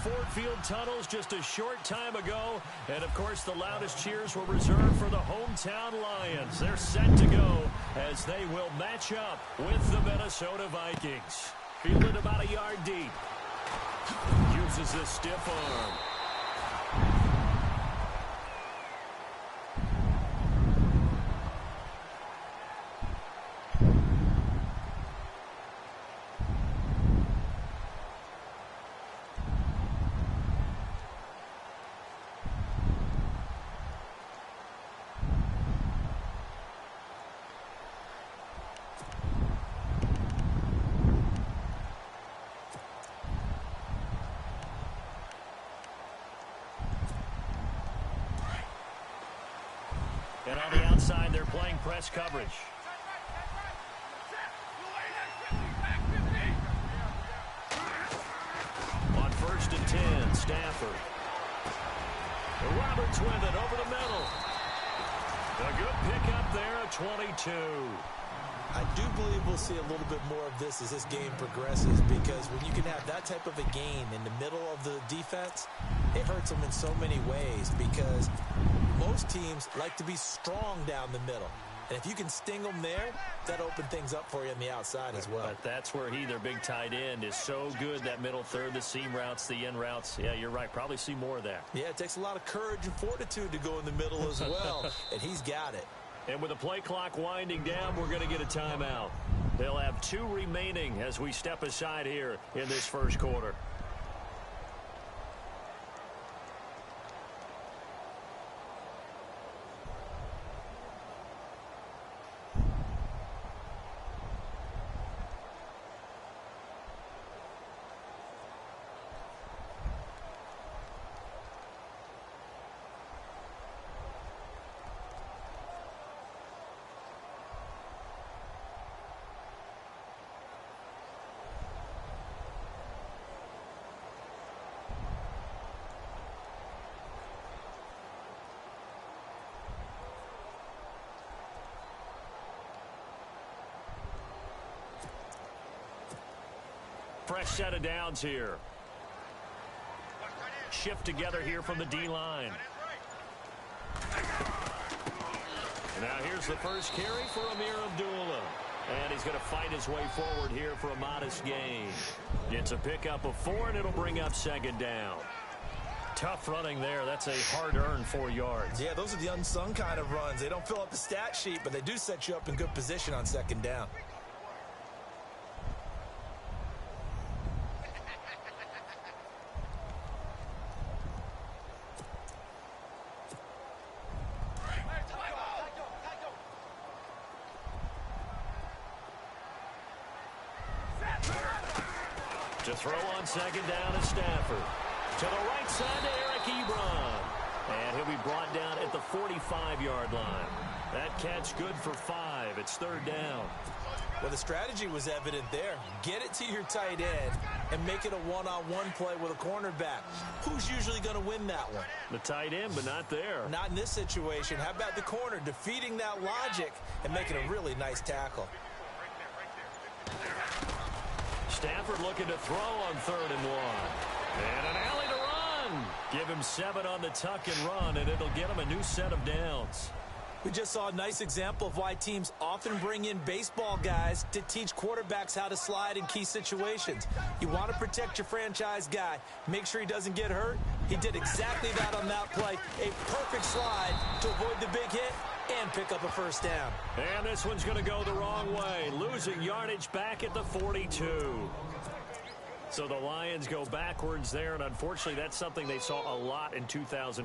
Ford Field tunnels just a short time ago. And, of course, the loudest cheers were reserved for the hometown Lions. They're set to go as they will match up with the Minnesota Vikings. Fielded about a yard deep. Uses the stiff arm. And on the outside, they're playing press coverage. On 1st and 10, Stafford. Roberts with it over the middle. A good pickup there at 22. I do believe we'll see a little bit more of this as this game progresses, because when you can have that type of a gain in the middle of the defense, it hurts them in so many ways, because most teams like to be strong down the middle. And if you can sting them there, that opens things up for you on the outside as well. But that's where their big tight end, is so good, that middle third, the seam routes, the in routes. Yeah, you're right. Probably see more of that. Yeah, it takes a lot of courage and fortitude to go in the middle as well, and he's got it. And with the play clock winding down, we're going to get a timeout. They'll have 2 remaining as we step aside here in this first quarter. Fresh set of downs here. Shift together here from the D-line. Now here's the first carry for Amir Abdullah. And he's going to fight his way forward here for a modest gain. It's a pickup of 4, and it'll bring up 2nd down. Tough running there. That's a hard-earned 4 yards. Yeah, those are the unsung kind of runs. They don't fill up the stat sheet, but they do set you up in good position on 2nd down. To throw on 2nd down is Stafford. To the right side to Eric Ebron. And he'll be brought down at the 45-yard line. That catch good for 5. It's 3rd down. Well, the strategy was evident there. Get it to your tight end and make it a one-on-one play with a cornerback. Who's usually going to win that one? The tight end, but not there. Not in this situation. How about the corner defeating that logic and making a really nice tackle? Stafford looking to throw on 3rd and 1. And an alley to run. Give him 7 on the tuck and run, and it'll get him a new set of downs. We just saw a nice example of why teams often bring in baseball guys to teach quarterbacks how to slide in key situations. You want to protect your franchise guy. Make sure he doesn't get hurt. He did exactly that on that play. A perfect slide to avoid the big hit and pick up a 1st down. And this one's going to go the wrong way. Losing yardage back at the 42. So the Lions go backwards there, and unfortunately that's something they saw a lot in 2015.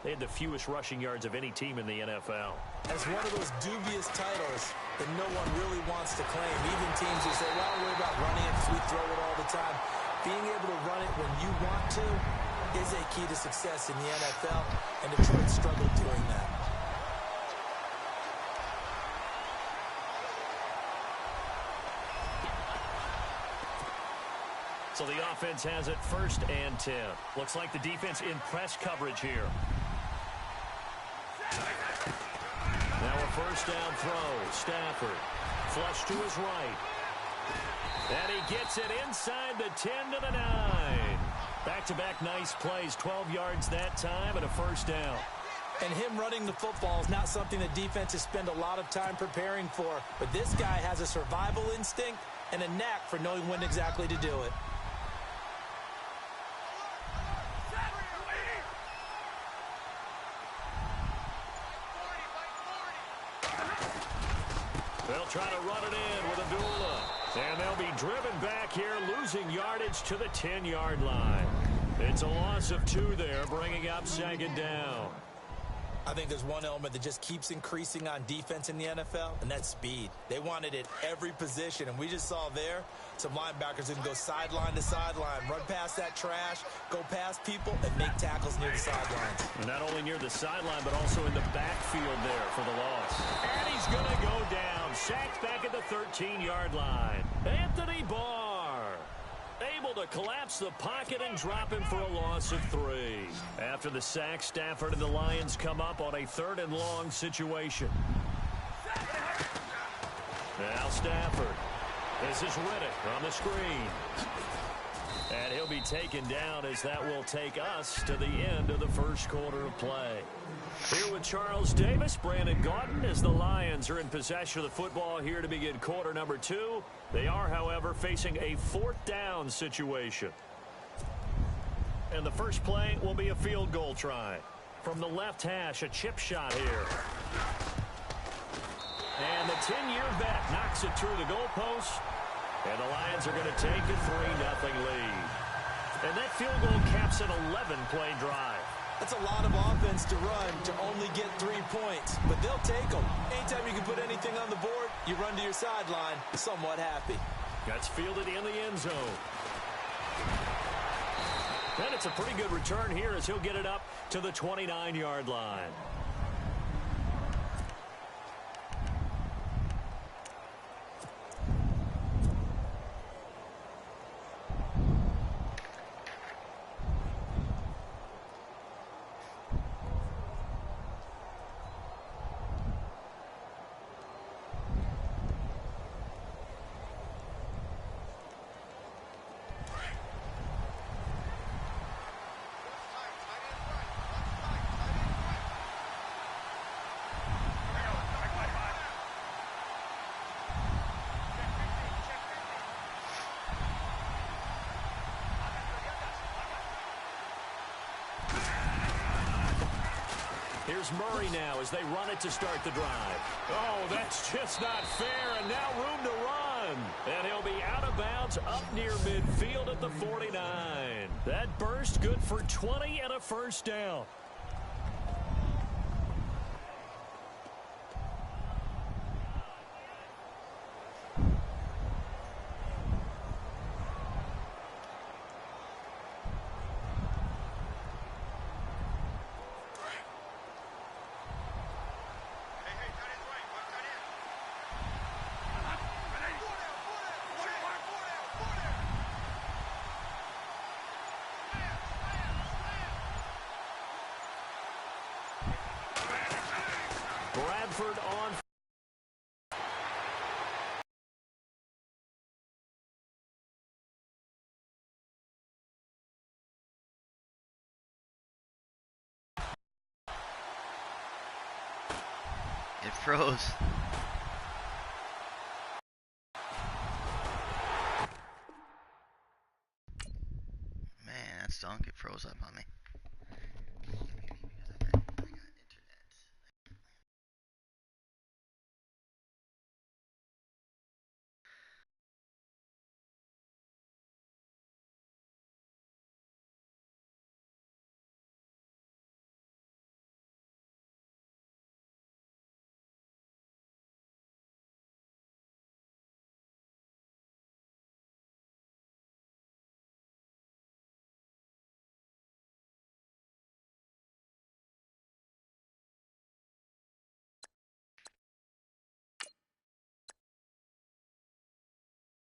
They had the fewest rushing yards of any team in the NFL. As one of those dubious titles that no one really wants to claim. Even teams who say, well, don't worry about running it because we throw it all the time. Being able to run it when you want to is a key to success in the NFL, and Detroit struggled doing that. So the offense has it 1st and 10. Looks like the defense in press coverage here. Now a 1st down throw. Stafford. Flush to his right. And he gets it inside the 10 to the 9. Back-to-back nice plays, 12 yards that time and a first down. And him running the football is not something that defenses spend a lot of time preparing for. But this guy has a survival instinct and a knack for knowing when exactly to do it. They'll try to run it in with Abdullah. And they'll be driven back here, losing yardage to the 10-yard line. It's a loss of 2 there, bringing up second down. I think there's one element that just keeps increasing on defense in the NFL, and that's speed. They want it at every position, and we just saw there some linebackers who can go sideline to sideline, run past that trash, go past people, and make tackles near the sidelines. And not only near the sideline, but also in the backfield there for the loss. And he's going to go down, sacked back at the 13-yard line. Anthony Barr able to collapse the pocket and drop him for a loss of 3. After the sack, Stafford and the Lions come up on a 3rd and long situation. Now Stafford. This is Riddick on the screen. And he'll be taken down as that will take us to the end of the first quarter of play. Here with Charles Davis, Brandon Gaudin, as the Lions are in possession of the football here to begin quarter number 2. They are, however, facing a 4th down situation. And the first play will be a field goal try. From the left hash, a chip shot here. And the 10-year vet knocks it through the goalpost. And the Lions are going to take a 3-0 lead. And that field goal caps an 11-play drive. That's a lot of offense to run to only get 3 points, but they'll take them. Anytime you can put anything on the board, you run to your sideline somewhat happy. That's fielded in the end zone. And it's a pretty good return here as he'll get it up to the 29-yard line. Here's Murray now as they run it to start the drive. Oh, that's just not fair, and now room to run. And he'll be out of bounds up near midfield at the 49. That burst good for 20 and a first down. Bradford on. It froze. Man, that stunk. It froze up on me.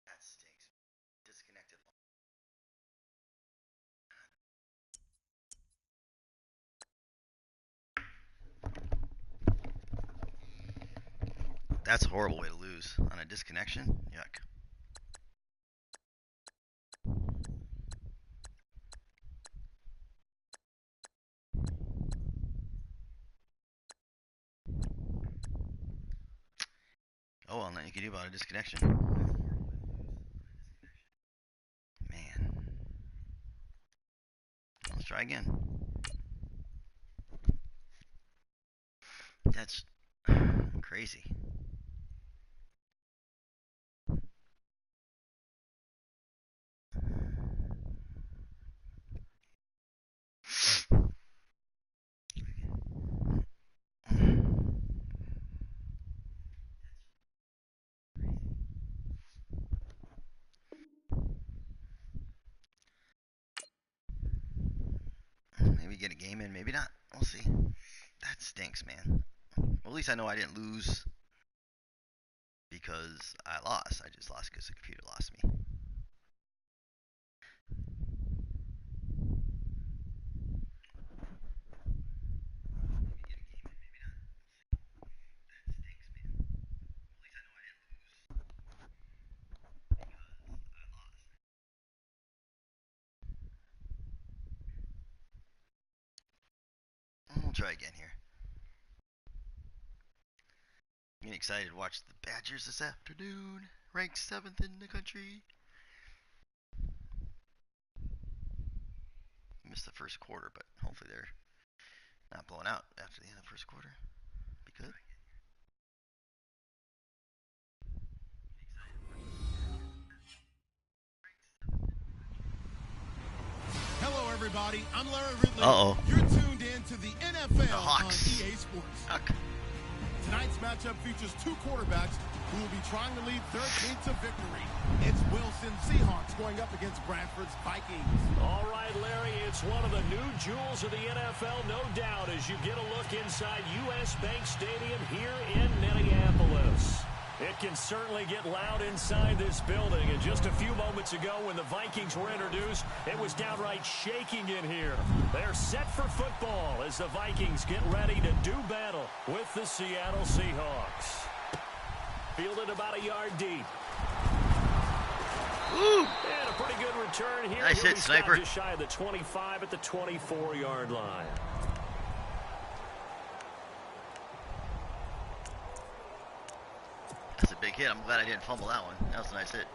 That stinks. Disconnected. That's a horrible way to lose on a disconnection. Yuck. Nothing you can do about a disconnection. Man. Let's try again. That's crazy. Maybe get a game in, maybe not. We'll see. That stinks, man. Well, at least I know I didn't lose because I lost. I just lost because the computer lost me. We'll try again here. I'm getting excited to watch the Badgers this afternoon. Ranked 7th in the country. Missed the first quarter, but hopefully they're not blown out after the end of the first quarter. Be good. Hello, everybody. I'm Larry Ridley. Uh-oh. You're tuned in to the NFL The on Hawks. EA Sports. Tonight's matchup features two quarterbacks who will be trying to lead their team to victory. It's Wilson Seahawks going up against Bradford's Vikings. All right, Larry, it's one of the new jewels of the NFL, no doubt, as you get a look inside U.S. Bank Stadium here in Minneapolis. It can certainly get loud inside this building. And just a few moments ago when the Vikings were introduced, it was downright shaking in here. They're set for football as the Vikings get ready to do battle with the Seattle Seahawks. Fielded about a yard deep. Ooh. And a pretty good return here. Nice hit, sniper. Just shy of the 25 at the 24-yard line. That's a big hit. I'm glad I didn't fumble that one. That was a nice hit.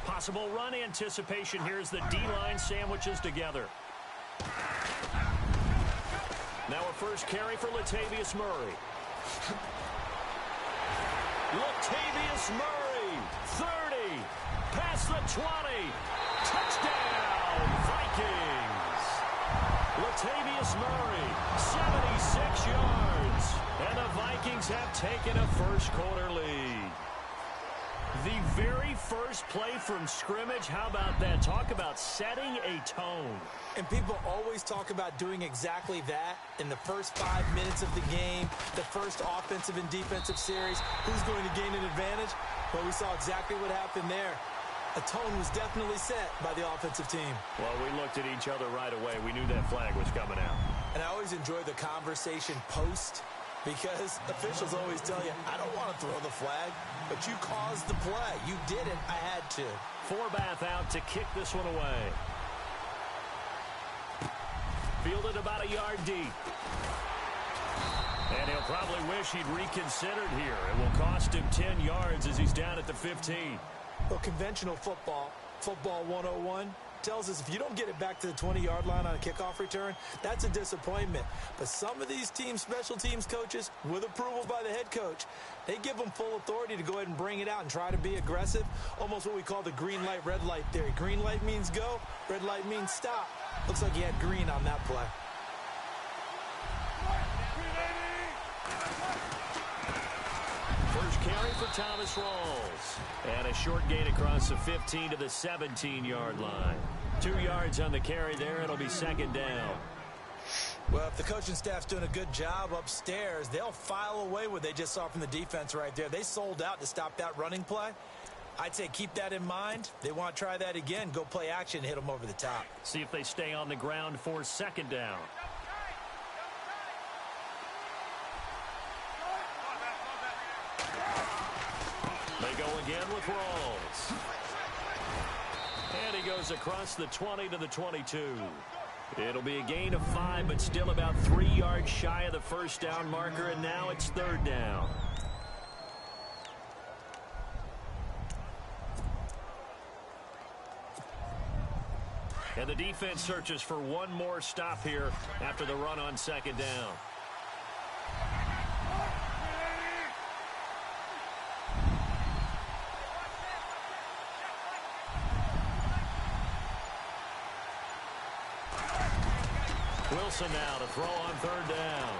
Possible run anticipation here as the D-line sandwiches together. Now a first carry for Latavius Murray. Latavius Murray, 30, past the 20, touchdown, Vikings. Latavius Murray, 76 yards, and the Vikings have taken a first quarter lead. The very first play from scrimmage, how about that? Talk about setting a tone. And people always talk about doing exactly that in the first 5 minutes of the game, the first offensive and defensive series. Who's going to gain an advantage? Well, we saw exactly what happened there. A tone was definitely set by the offensive team. Well, we looked at each other right away. We knew that flag was coming out. And I always enjoy the conversation post, because officials always tell you, I don't want to throw the flag, but you caused the play. You did it. I had to. Forbath out to kick this one away. Fielded about a yard deep. And he'll probably wish he'd reconsidered here. It will cost him 10 yards as he's down at the 15. Well, conventional football 101, tells us if you don't get it back to the 20-yard line on a kickoff return, that's a disappointment. But some of these teams, special teams coaches, with approval by the head coach, they give them full authority to go ahead and bring it out and try to be aggressive, almost what we call the green light, red light theory. Green light means go, red light means stop. Looks like he had green on that play. First carry for Thomas Rawls. And a short gain across the 15 to the 17-yard line. 2 yards on the carry there. It'll be second down. Well, if the coaching staff's doing a good job upstairs, they'll file away what they just saw from the defense right there. They sold out to stop that running play. I'd say keep that in mind. They want to try that again. Go play action, hit them over the top. See if they stay on the ground for second down. They go again with Rawls. And he goes across the 20 to the 22. It'll be a gain of 5, but still about 3 yards shy of the first down marker, and now it's 3rd down. And the defense searches for one more stop here after the run on 2nd down. Wilson now to throw on 3rd down.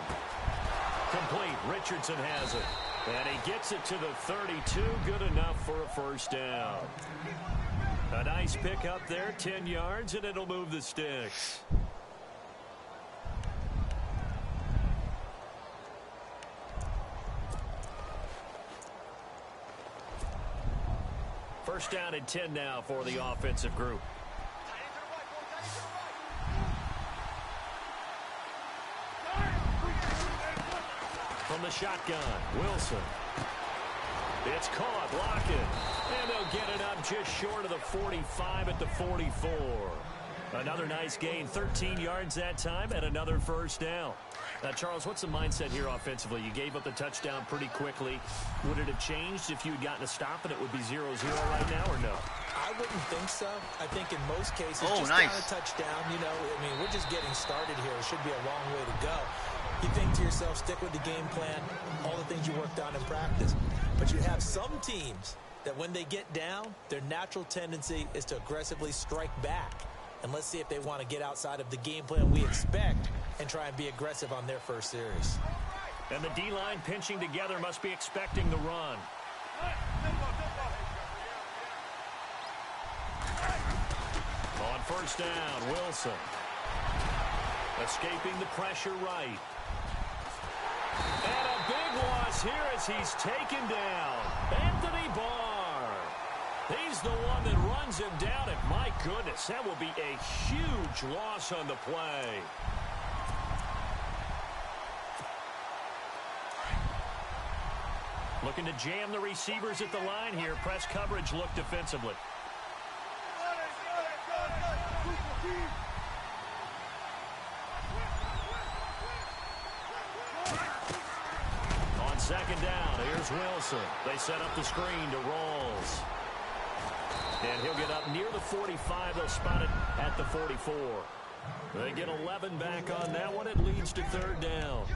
Complete. Richardson has it. And he gets it to the 32. Good enough for a first down. A nice pick up there, 10 yards, and it'll move the sticks. First down and 10 now for the offensive group. From the shotgun, Wilson. It's caught, Lockett. And they'll get it up just short of the 45 at the 44. Another nice gain, 13 yards that time, and another first down. Charles, what's the mindset here offensively? You gave up the touchdown pretty quickly. Would it have changed if you had gotten a stop and it would be 0-0 right now, or no? I wouldn't think so. I think in most cases, just nice. down a touchdown, you know, I mean, we're just getting started here. It should be a long way to go. You think to yourself, stick with the game plan, all the things you worked on in practice. But you have some teams that when they get down, their natural tendency is to aggressively strike back. And let's see if they want to get outside of the game plan we expect and try and be aggressive on their first series. And the D-line pinching together must be expecting the run. On first down, Wilson. Escaping the pressure right. And a big loss here as he's taken down. Anthony Barr. He's the one that runs him down, and my goodness, that will be a huge loss on the play. Looking to jam the receivers at the line here. Press coverage look defensively. On 2nd down, here's Wilson. They set up the screen to Rawls. And he'll get up near the 45. They'll spot it at the 44. They get 11 back on that one. It leads to 3rd down.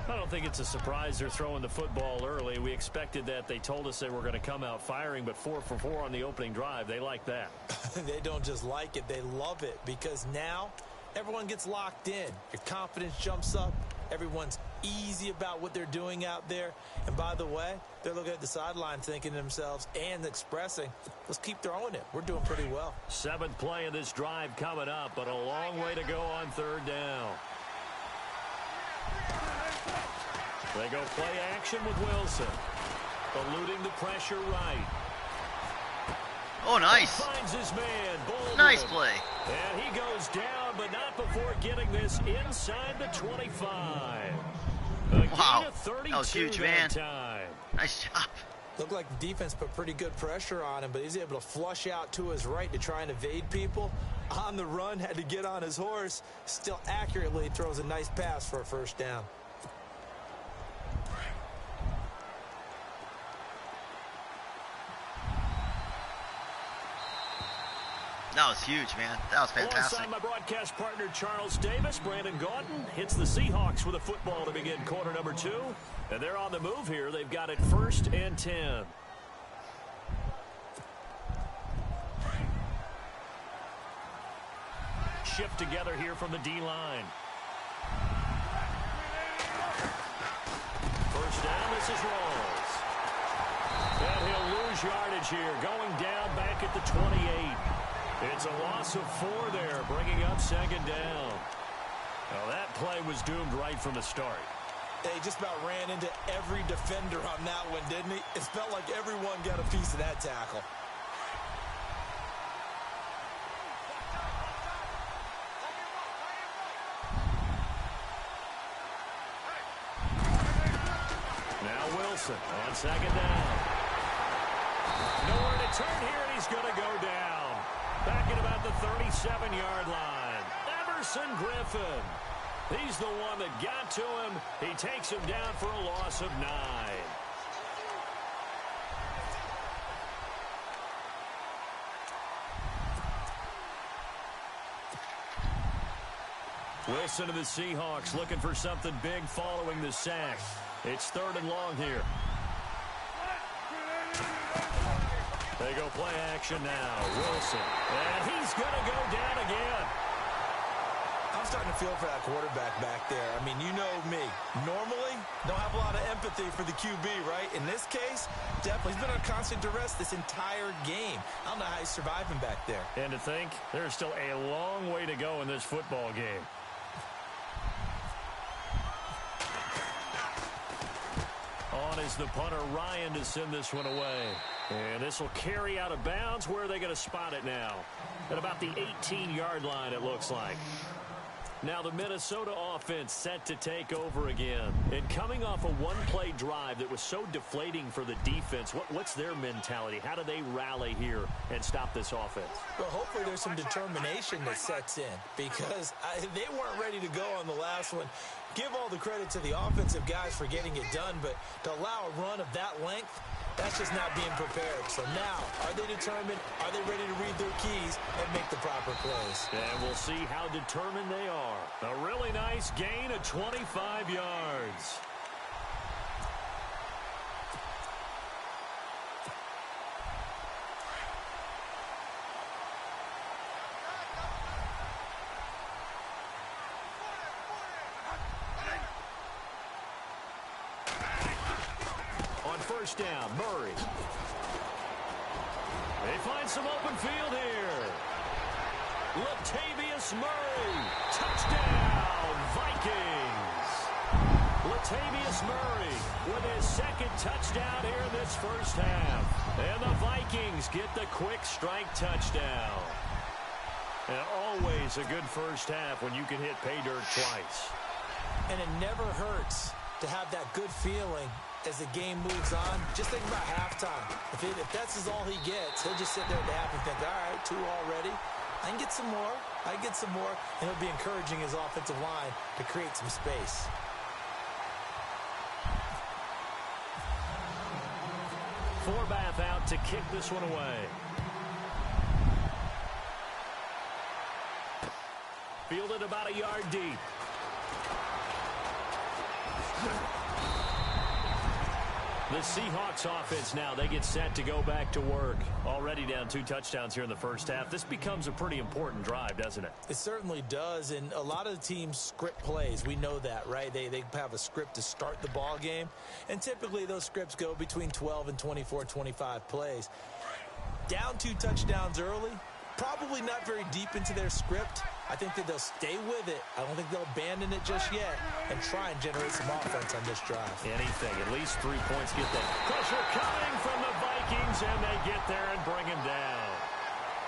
I don't think it's a surprise they're throwing the football early. We expected that. They told us they were going to come out firing, but 4 for 4 on the opening drive. They like that. They don't just like it. They love it because now everyone gets locked in. Your confidence jumps up. Everyone's easy about what they're doing out there. And by the way, they're looking at the sideline thinking to themselves and expressing, let's keep throwing it. We're doing pretty well. 7th play of this drive coming up, but a long way to go on 3rd down. They go play action with Wilson. Eluding the pressure right. Oh, nice. Finds his man, Baldwin. Nice play. And he goes down, but not before getting this inside the 25. Wow. That was huge, man. Time. Nice job. Looked like the defense put pretty good pressure on him, but he's able to flush out to his right to try and evade people. On the run, had to get on his horse. Still accurately throws a nice pass for a first down. That was huge, man. That was fantastic. Alongside my broadcast partner, Charles Davis, Brandon Gaudin hits the Seahawks with a football to begin quarter number 2. And they're on the move here. They've got it 1st and 10. Shift together here from the D-line. First down, this is Rawls. And he'll lose yardage here, going down back at the 28. It's a loss of 4 there, bringing up 2nd down. Well, that play was doomed right from the start. They just about ran into every defender on that one, didn't he? It felt like everyone got a piece of that tackle. Now Wilson on 2nd down. Nowhere to turn here, and he's going to go down. Back at about the 37-yard line. Never Everson Griffin. He's the one that got to him. He takes him down for a loss of 9. Wilson of the Seahawks looking for something big following the sack. It's 3rd and long here. They go play action now. Wilson. And he's going to go down again. I'm starting to feel for that quarterback back there. I mean, you know me. Normally, don't have a lot of empathy for the QB, right? In this case, definitely. He's been on constant duress this entire game. I don't know how he's surviving back there. And to think, there's still a long way to go in this football game. On is the punter, Ryan, to send this one away. And this will carry out of bounds. Where are they going to spot it now? At about the 18-yard line, it looks like. Now the Minnesota offense set to take over again. And coming off a one-play drive that was so deflating for the defense, what's their mentality? How do they rally here and stop this offense? Well, hopefully there's some determination that sets in because they weren't ready to go on the last one. Give all the credit to the offensive guys for getting it done, but to allow a run of that length, that's just not being prepared. So now, are they determined? Are they ready to read their keys and make the proper plays? And we'll see how determined they are. A really nice gain of 25 yards. First down, Murray. They find some open field here. Latavius Murray. Touchdown, Vikings. Latavius Murray with his 2nd touchdown here in this first half. And the Vikings get the quick strike touchdown. And always a good first half when you can hit pay dirt twice. And it never hurts to have that good feeling as the game moves on. Just think about halftime. If that's all he gets, he'll just sit there at the half and think, all right, 2 already. I can get some more. I can get some more. And he'll be encouraging his offensive line to create some space. Forbath out to kick this one away. Fielded about a yard deep. The Seahawks offense now, they get set to go back to work. Already down 2 touchdowns here in the first half. This becomes a pretty important drive, doesn't it? It certainly does, and a lot of the teams script plays. We know that, right? They have a script to start the ball game, and typically those scripts go between 12 and 24, 25 plays. Down 2 touchdowns early, probably not very deep into their script. I think that they'll stay with it. I don't think they'll abandon it just yet and try and generate some offense on this drive. Anything. At least 3 points get that. Pressure coming from the Vikings, and they get there and bring him down.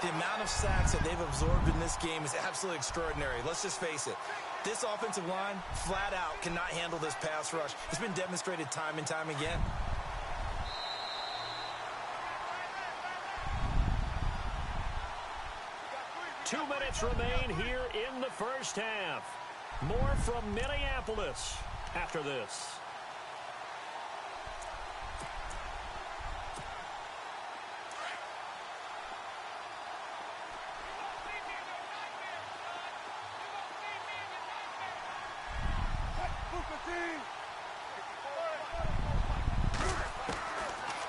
The amount of sacks that they've absorbed in this game is absolutely extraordinary. Let's just face it. This offensive line, flat out, cannot handle this pass rush. It's been demonstrated time and time again. Two minutes remain here in the first half. More from Minneapolis after this.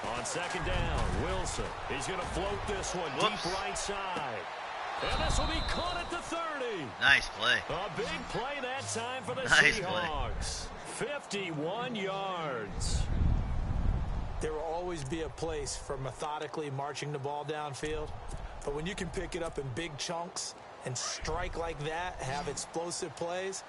On 2nd down, Wilson. He's going to float this one deep right side. And this will be caught at the 30. Nice play. A big play that time for the Seahawks. 51 yards. There will always be a place for methodically marching the ball downfield. But when you can pick it up in big chunks and strike like that, have explosive plays,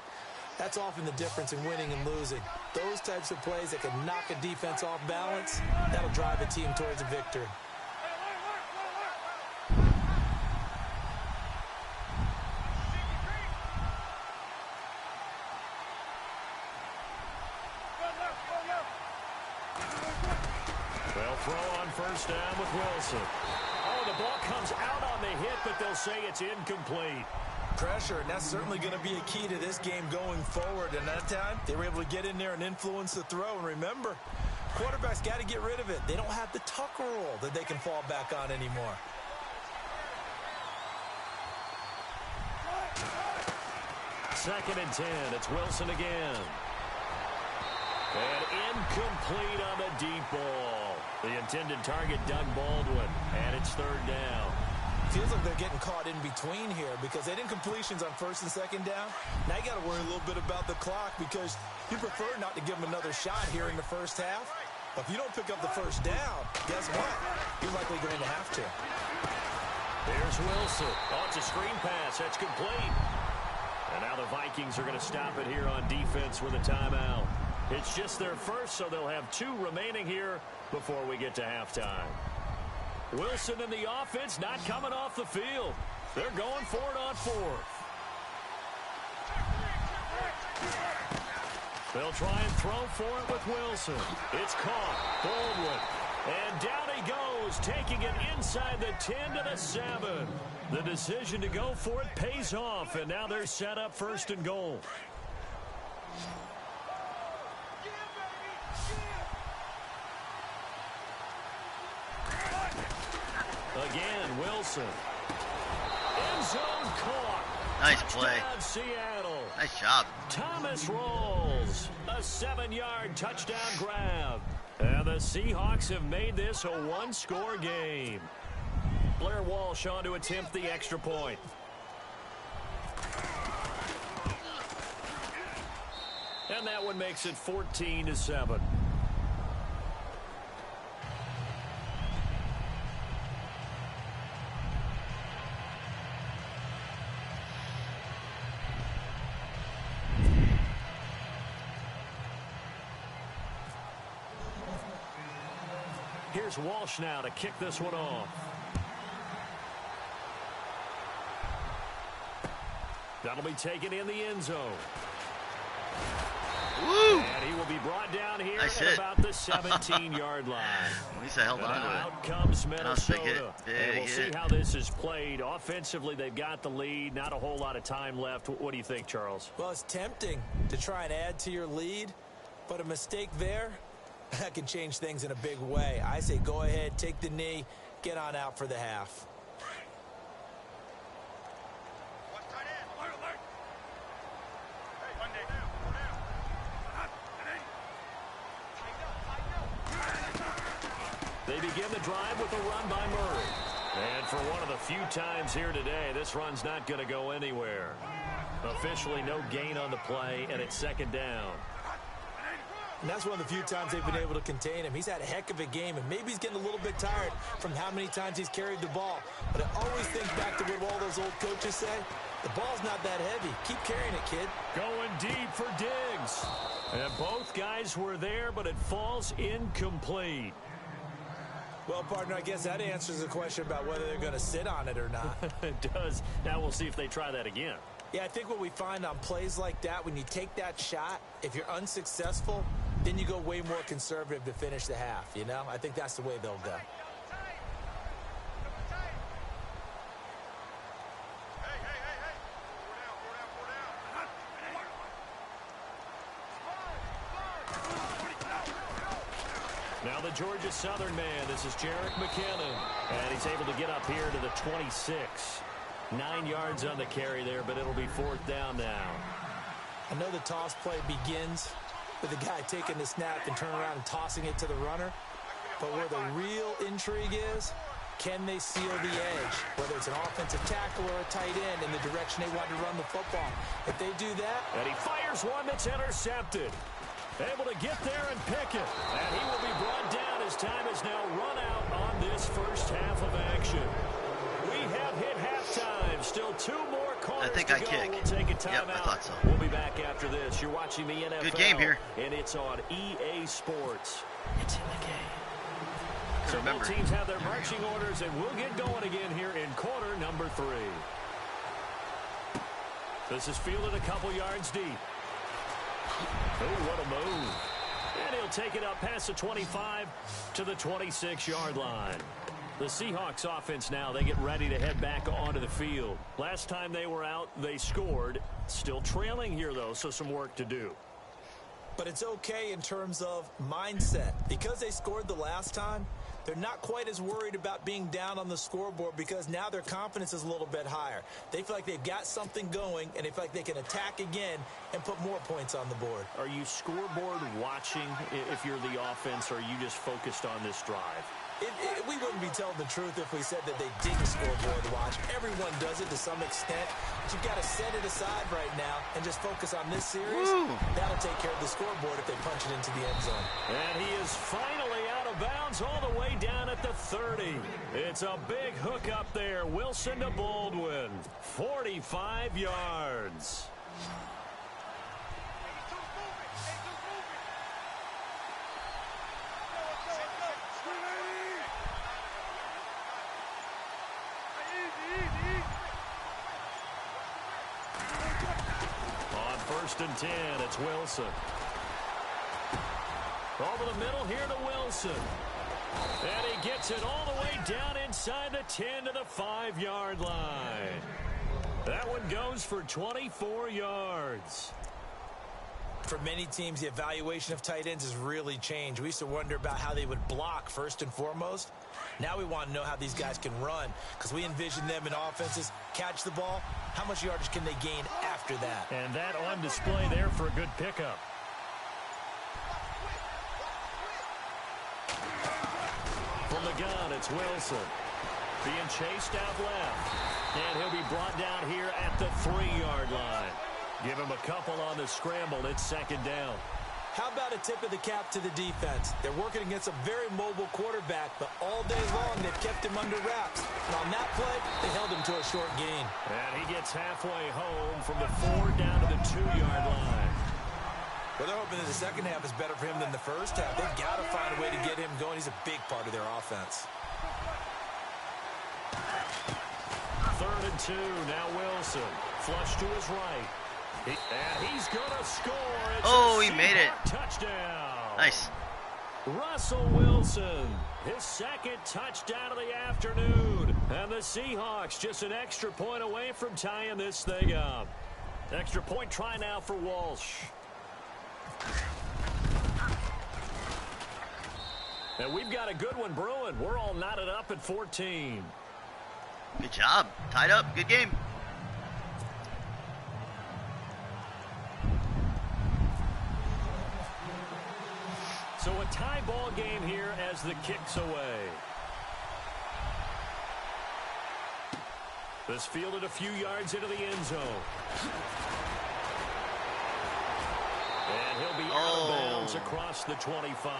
that's often the difference in winning and losing. Those types of plays that can knock a defense off balance, that'll drive a team towards a victory. They'll throw on first down with Wilson. Oh, the ball comes out on the hit, but they'll say it's incomplete. pressure, and that's certainly going to be a key to this game going forward. And that time, they were able to get in there and influence the throw. And remember, quarterbacks got to get rid of it. They don't have the Tucker rule that they can fall back on anymore. Second and 10. It's Wilson again. And incomplete on the deep ball. The intended target, Doug Baldwin. And it's third down. Feels like they're getting caught in between here because they did completions on first and second down. Now you got to worry a little bit about the clock because you prefer not to give them another shot here in the first half. But if you don't pick up the first down, guess what? You're likely going to have to. There's Wilson. Oh, it's a screen pass. That's complete. And now the Vikings are going to stop it here on defense with a timeout. It's just their first, so they'll have 2 remaining here before we get to halftime. Wilson and the offense not coming off the field. They're going for it on 4th. They'll try and throw for it with Wilson. It's caught. Baldwin. And down he goes, taking it inside the 10 to the 7. The decision to go for it pays off, and now they're set up 1st and goal. Again, Wilson. End zone caught. Nice play. Touchdown, Seattle. Nice job. Thomas rolls. A 7-yard touchdown grab. And the Seahawks have made this a 1-score game. Blair Walsh on to attempt the extra point. And that one makes it 14-7. Here's Walsh now to kick this one off. That'll be taken in the end zone. Woo! And he will be brought down here Nice at hit. about the 17-yard line. At least I held on to it. Out comes Minnesota. Big hit. And we'll Big see hit. how this is played. Offensively, they've got the lead. Not a whole lot of time left. What do you think, Charles? Well, it's tempting to try and add to your lead, but a mistake there, that can change things in a big way. I say go ahead, take the knee, get on out for the half. They begin the drive with a run by Murray. And for one of the few times here today, this run's not going to go anywhere. Officially no gain on the play, and it's second down. And that's one of the few times they've been able to contain him. He's had a heck of a game, and maybe he's getting a little bit tired from how many times he's carried the ball. But I always think back to what all those old coaches say. The ball's not that heavy. Keep carrying it, kid. Going deep for Diggs. And both guys were there, but it falls incomplete. Well, partner, I guess that answers the question about whether they're going to sit on it or not. It does. Now we'll see if they try that again. Yeah, I think what we find on plays like that, when you take that shot, if you're unsuccessful, then you go way more conservative to finish the half, you know? I think that's the way they'll go. Now the Georgia Southern man, this is Jerick McKinnon. And he's able to get up here to the 26. 9 yards on the carry there, but it'll be 4th down now. I know the toss play begins with the guy taking the snap and turning around and tossing it to the runner. But where the real intrigue is, can they seal the edge? Whether it's an offensive tackle or a tight end in the direction they want to run the football. If they do that... And he fires one that's intercepted. Able to get there and pick it. And he will be brought down as time is now run out on this first half of action. We have hit halftime. Still 2 more quarters I think to I go. kick. We'll take a timeout. Yep, I thought so. We'll be back after this. You're watching the NFL. Good game here. And it's on EA Sports. It's in the game. So Remember. both teams have their marching orders, and we'll get going again here in quarter number 3. This is fielded a couple yards deep. Oh, what a move. And he'll take it up past the 25 to the 26-yard line. The Seahawks offense now, they get ready to head back onto the field. Last time they were out, they scored. Still trailing here, though, so some work to do. But it's okay in terms of mindset. Because they scored the last time, they're not quite as worried about being down on the scoreboard because now their confidence is a little bit higher. They feel like they've got something going, and they feel like they can attack again and put more points on the board. Are you scoreboard watching if you're the offense, or are you just focused on this drive? We wouldn't be telling the truth if we said that they didn't scoreboard watch. Everyone does it to some extent. But you've got to set it aside right now and just focus on this series. Woo. That'll take care of the scoreboard if they punch it into the end zone. And he is finally out of bounds all the way down at the 30. It's a big hook up there. Wilson to Baldwin. 45 yards. First and 10, it's Wilson. Over the middle here to Wilson. And he gets it all the way down inside the 10 to the 5-yard line. That one goes for 24 yards. For many teams, the evaluation of tight ends has really changed. We used to wonder about how they would block first and foremost. Now we want to know how these guys can run, because we envision them in offenses catch the ball. How much yardage can they gain after that? And that on display there for a good pickup. From the gun, it's Wilson. Being chased out left. And he'll be brought down here at the 3-yard line. Give him a couple on the scramble. It's second down. How about a tip of the cap to the defense? They're working against a very mobile quarterback, but all day long they've kept him under wraps. And on that play, they held him to a short gain. And he gets halfway home from the 4 down to the 2-yard line. Well, they're hoping that the second half is better for him than the first half. They've got to find a way to get him going. He's a big part of their offense. 3rd and 2, now Wilson. Flush to his right. And he's going to score. It's he made it. Touchdown. Nice. Russell Wilson, his second touchdown of the afternoon. And the Seahawks just an extra point away from tying this thing up. Extra point try now for Walsh. And we've got a good one brewing. We're all knotted up at 14. Good job. Tied up. Good game. So a tie ball game here as the kick's away. This fielded a few yards into the end zone. And he'll be out of bounds across the 25.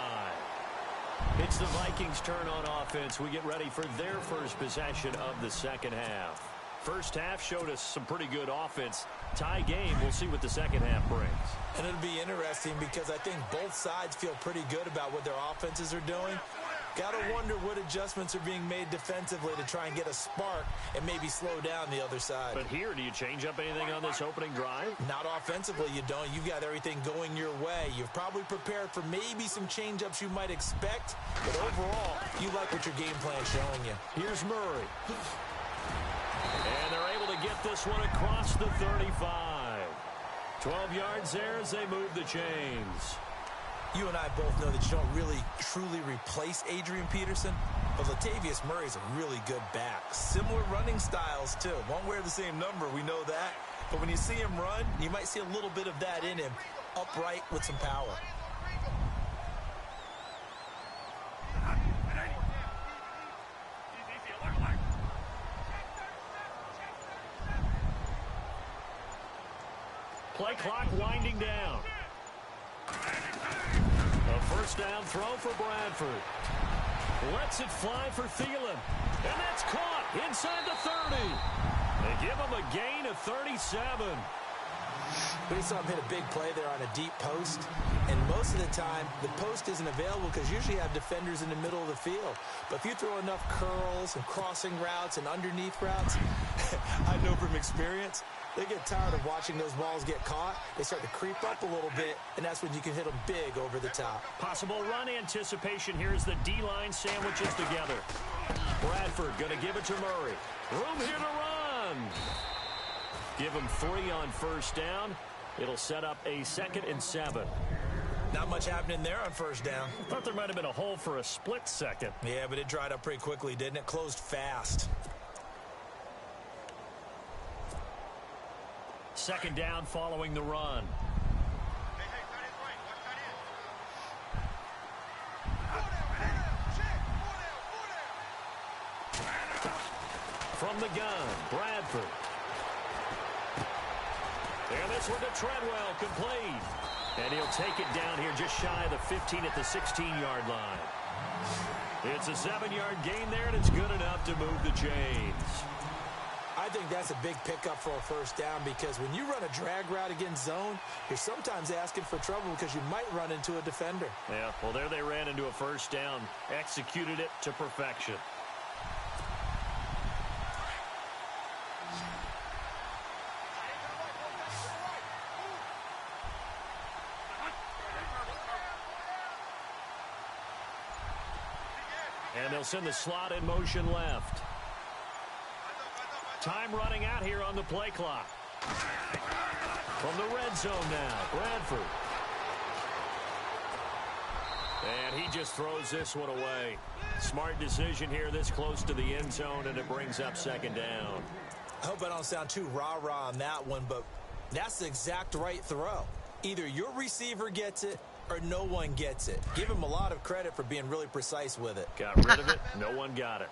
It's the Vikings' turn on offense. We get ready for their first possession of the second half. First half showed us some pretty good offense. Tie game, we'll see what the second half brings. And it'll be interesting because I think both sides feel pretty good about what their offenses are doing. Got to wonder what adjustments are being made defensively to try and get a spark and maybe slow down the other side. But here, do you change up anything on this opening drive? Not offensively, you don't. You've got everything going your way. You've probably prepared for maybe some change-ups you might expect, but overall, you like what your game plan is showing you. Here's Murray. And they're able to get this one across the 35. 12 yards there as they move the chains. You and I both know that you don't really truly replace Adrian Peterson, but Latavius Murray's a really good back. Similar running styles, too. Won't wear the same number, we know that. But when you see him run, you might see a little bit of that in him, upright with some power. Play clock winding down. A first down throw for Bradford. Lets it fly for Thielen. And that's caught inside the 30. They give him a gain of 37. We saw him hit a big play there on a deep post. And most of the time, the post isn't available because usually you have defenders in the middle of the field. But if you throw enough curls and crossing routes and underneath routes, I know from experience, they get tired of watching those balls get caught. They start to creep up a little bit, and that's when you can hit them big over the top. Possible run anticipation here as the D-line sandwiches together. Bradford going to give it to Murray. Room here to run. Give him 3 on first down. It'll set up a 2nd and 7. Not much happening there on first down. Thought there might have been a hole for a split second. Yeah, but it dried up pretty quickly, didn't it? Closed fast. 2nd down following the run. From the gun, Bradford. And this one to Treadwell, complete. And he'll take it down here just shy of the 15 at the 16-yard line. It's a 7-yard gain there, and it's good enough to move the chains. I think that's a big pickup for a first down because when you run a drag route against zone, you're sometimes asking for trouble because you might run into a defender. Yeah, well, there they ran into a first down, executed it to perfection. And they'll send the slot in motion left. Time running out here on the play clock. From the red zone now, Bradford. And he just throws this one away. Smart decision here this close to the end zone, and it brings up 2nd down. I hope I don't sound too rah-rah on that one, but that's the exact right throw. Either your receiver gets it or no one gets it. Give him a lot of credit for being really precise with it. Got rid of it. No one got it.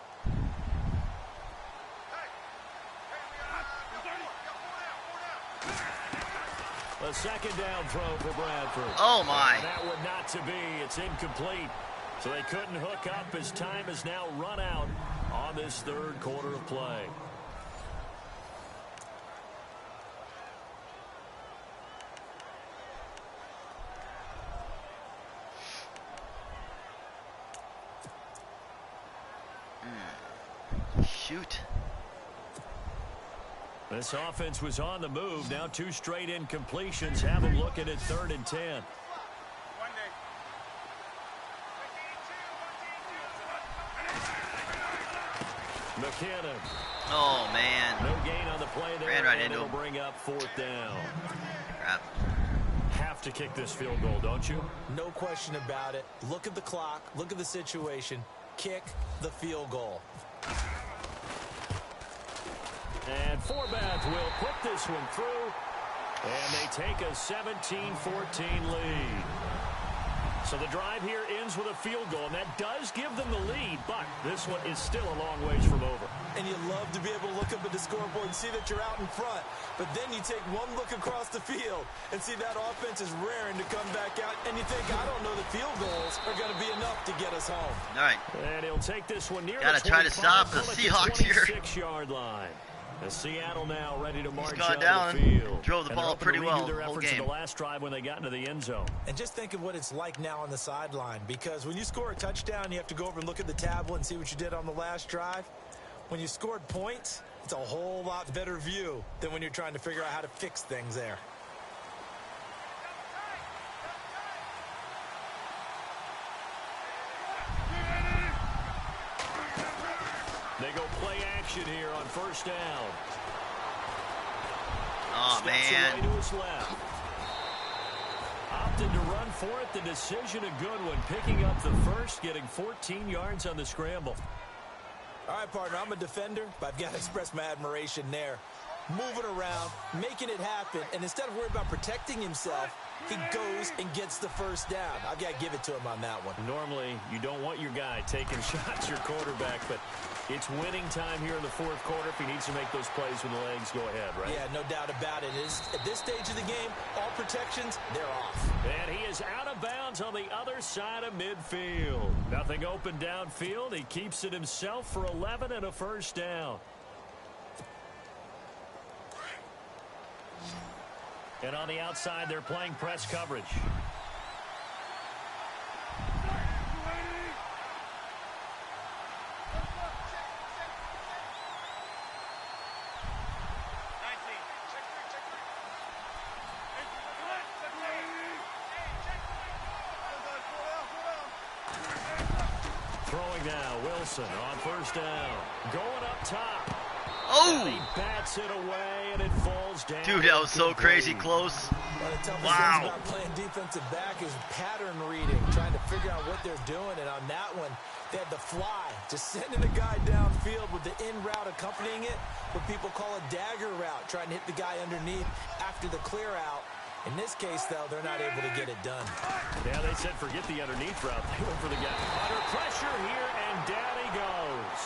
A 2nd down throw for Bradford. Oh, my. And that would not to be. It's incomplete. So they couldn't hook up as time has now run out on this 3rd quarter of play. Shoot. This offense was on the move. Now 2 straight incompletions have them looking at 3rd and 10. McKinnon. Oh, man. No gain on the play there. Ran right and into it'll him. bring up 4th down. Crap. Have to kick this field goal, don't you? No question about it. Look at the clock. Look at the situation. Kick the field goal. And Forbath will put this one through. And they take a 17-14 lead. So the drive here ends with a field goal, and that does give them the lead, but this one is still a long ways from over. And you love to be able to look up at the scoreboard and see that you're out in front. But then you take one look across the field and see that offense is raring to come back out, and you think, I don't know that field goals are going to be enough to get us home. All right. And he'll take this one near Gotta the try to 25, stop the pull it to Seahawks here. 26-yard line. And Seattle now ready to march gone out down, of the field. drove the And ball they're hoping pretty to well redo their the whole efforts in game. the last drive when they got into the end zone. And just think of what it's like now on the sideline, because when you score a touchdown, you have to go over and look at the tablet and see what you did on the last drive. When you scored points, it's a whole lot better view than when you're trying to figure out how to fix things there. They go play action here on first down. Oh, Steps away man. to his left. Opted to run for it. The decision a good one. Picking up the first, getting 14 yards on the scramble. All right, partner, I'm a defender, but I've got to express my admiration there. Moving around, making it happen, and instead of worrying about protecting himself, he goes and gets the first down. I've got to give it to him on that one. Normally, you don't want your guy taking shots, your quarterback, but it's winning time here in the 4th quarter. If he needs to make those plays with the legs, go ahead, right? Yeah, no doubt about it. At this stage of the game, all protections, they're off. And he is out of bounds on the other side of midfield. Nothing open downfield. He keeps it himself for 11 and a first down. And on the outside, they're playing press coverage. Throwing now. Wilson on first down. Going up top. Oh! And he bats it away, and it falls down. Dude, that was so crazy close. One of the toughest Wow. things about playing defensive back is pattern reading, trying to figure out what they're doing. And on that one, they had the fly, just sending a guy downfield with the in route accompanying it, what people call a dagger route, trying to hit the guy underneath after the clear out. In this case, though, they're not able to get it done. Yeah, they said forget the underneath route. They went for the guy. Under pressure here, and down he goes.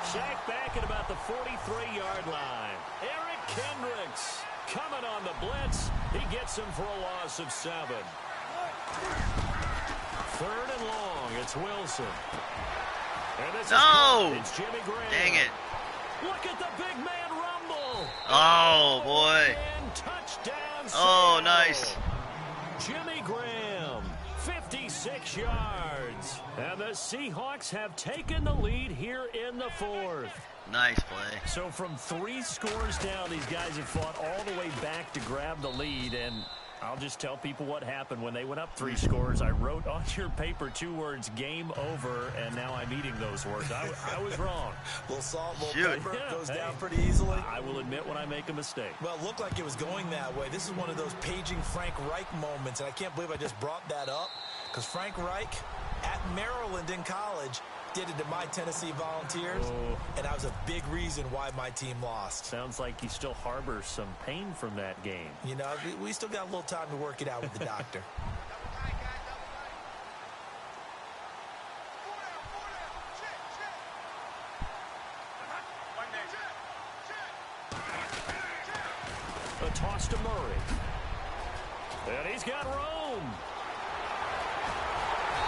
Sacked back at about the 43-yard line. Eric Kendricks coming on the blitz. He gets him for a loss of 7. 3rd and long. It's Wilson. And this No! It's Jimmy Graham. Dang it. Look at the big man rumble. Oh, boy. And touchdown. Oh, Seattle. nice. Jimmy Graham, 56 yards. And the Seahawks have taken the lead here in the 4th. Nice play. So from 3 scores down, these guys have fought all the way back to grab the lead. And I'll just tell people what happened when they went up 3 scores. I wrote on your paper 2 words, game over, and now I'm eating those words. I was wrong. Little salt, little Shoot. pepper, Yeah, goes hey. down pretty easily. I will admit when I make a mistake. Well, it looked like it was going that way. This is one of those paging Frank Reich moments, and I can't believe I just brought that up, because Frank Reich at Maryland in college did it to my Tennessee Volunteers, and that was a big reason why my team lost. Sounds like he still harbors some pain from that game. You know, we still got a little time to work it out with the doctor. A toss to Murray. And he's got Rome.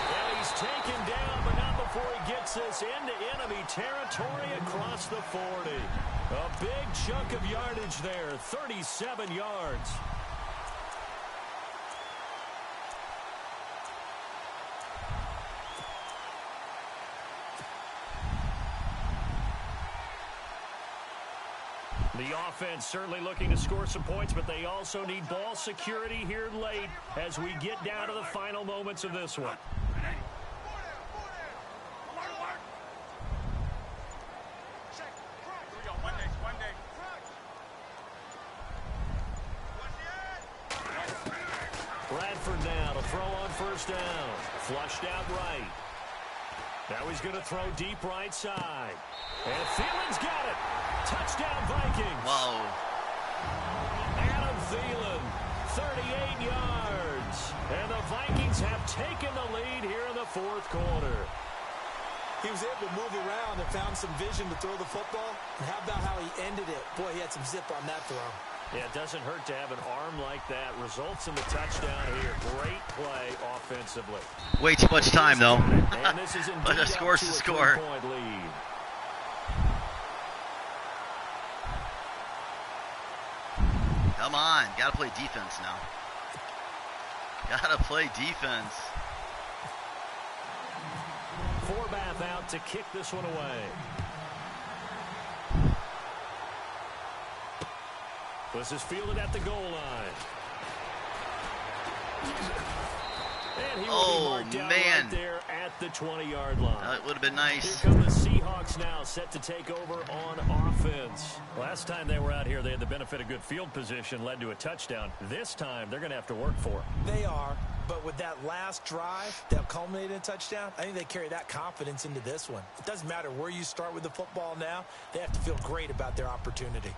And he's taken down, but not before he gets this into enemy territory across the 40. A big chunk of yardage there, 37 yards. The offense certainly looking to score some points, but they also need ball security here late as we get down to the final moments of this one. Bradford now to throw on first down. Flushed out right. Now he's going to throw deep right side. And Thielen's got it. Touchdown Vikings. Whoa. Adam Thielen, 38 yards. And the Vikings have taken the lead here in the 4th quarter. He was able to move around and found some vision to throw the football. And how about how he ended it? Boy, he had some zip on that throw. Yeah, it doesn't hurt to have an arm like that. Results in the touchdown here. Great play offensively. Way too much time, though. And this is But indeed the score's up to the a score. 3-point lead. Come on. Gotta play defense now. Gotta play defense. Forbath out to kick this one away. This is fielded at the goal line. And he will be marked down right there at the 20-yard line. That would have been nice. Here come the Seahawks now, set to take over on offense. Last time they were out here, they had the benefit of good field position, led to a touchdown. This time, they're going to have to work for it. They are, but with that last drive that culminated in a touchdown, I think they carry that confidence into this one. It doesn't matter where you start with the football now. They have to feel great about their opportunity.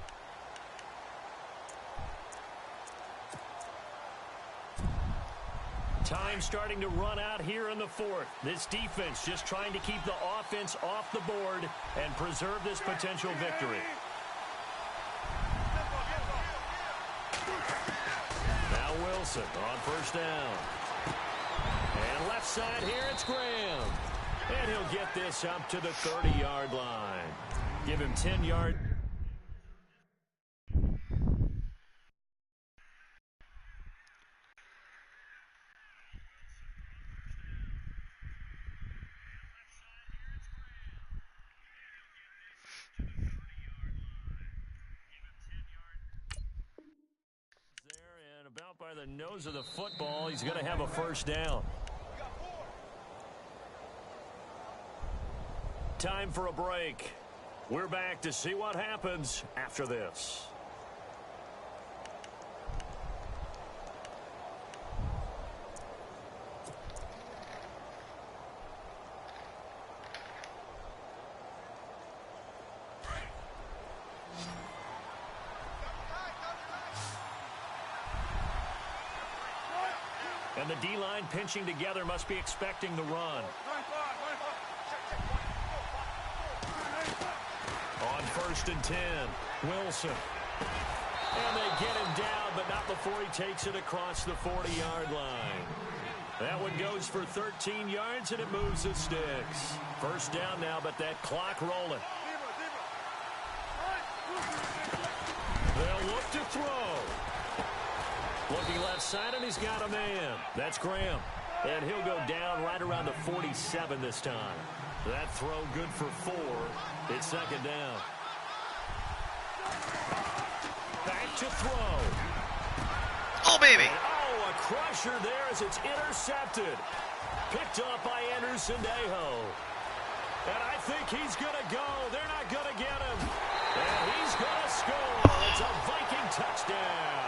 Time starting to run out here in the 4th. This defense just trying to keep the offense off the board and preserve this potential victory. Now Wilson on first down. And left side here, it's Graham. And he'll get this up to the 30-yard line. Give him 10 yards. About by the nose of the football, he's going to have a first down. time for a break. We're back to see what happens after this. And the D-line pinching together must be expecting the run. On 1st and 10, Wilson. And they get him down, but not before he takes it across the 40-yard line. That one goes for 13 yards, and it moves the sticks. First down now, but that clock rolling. They'll look to throw. Looking left side, and he's got a man. That's Graham. And he'll go down right around the 47 this time. That throw good for 4. It's second down. Back to throw. Oh, baby. Oh, a crusher there as it's intercepted. Picked up by Anderson-Dejo. And I think he's going to go. They're not going to get him. And he's going to score. It's a Viking touchdown.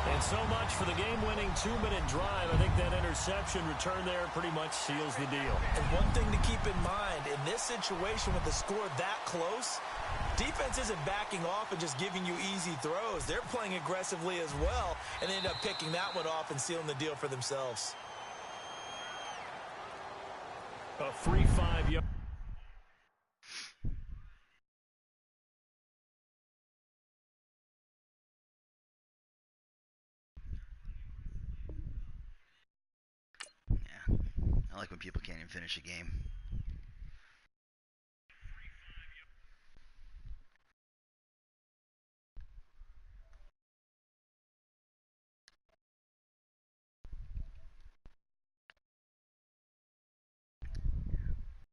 And so much for the game-winning 2-minute drive. I think that interception return there pretty much seals the deal. And one thing to keep in mind, in this situation with the score that close, defense isn't backing off and just giving you easy throws. They're playing aggressively as well and end up picking that one off and sealing the deal for themselves. A free 5-yard. Yeah, I like when people can't even finish a game.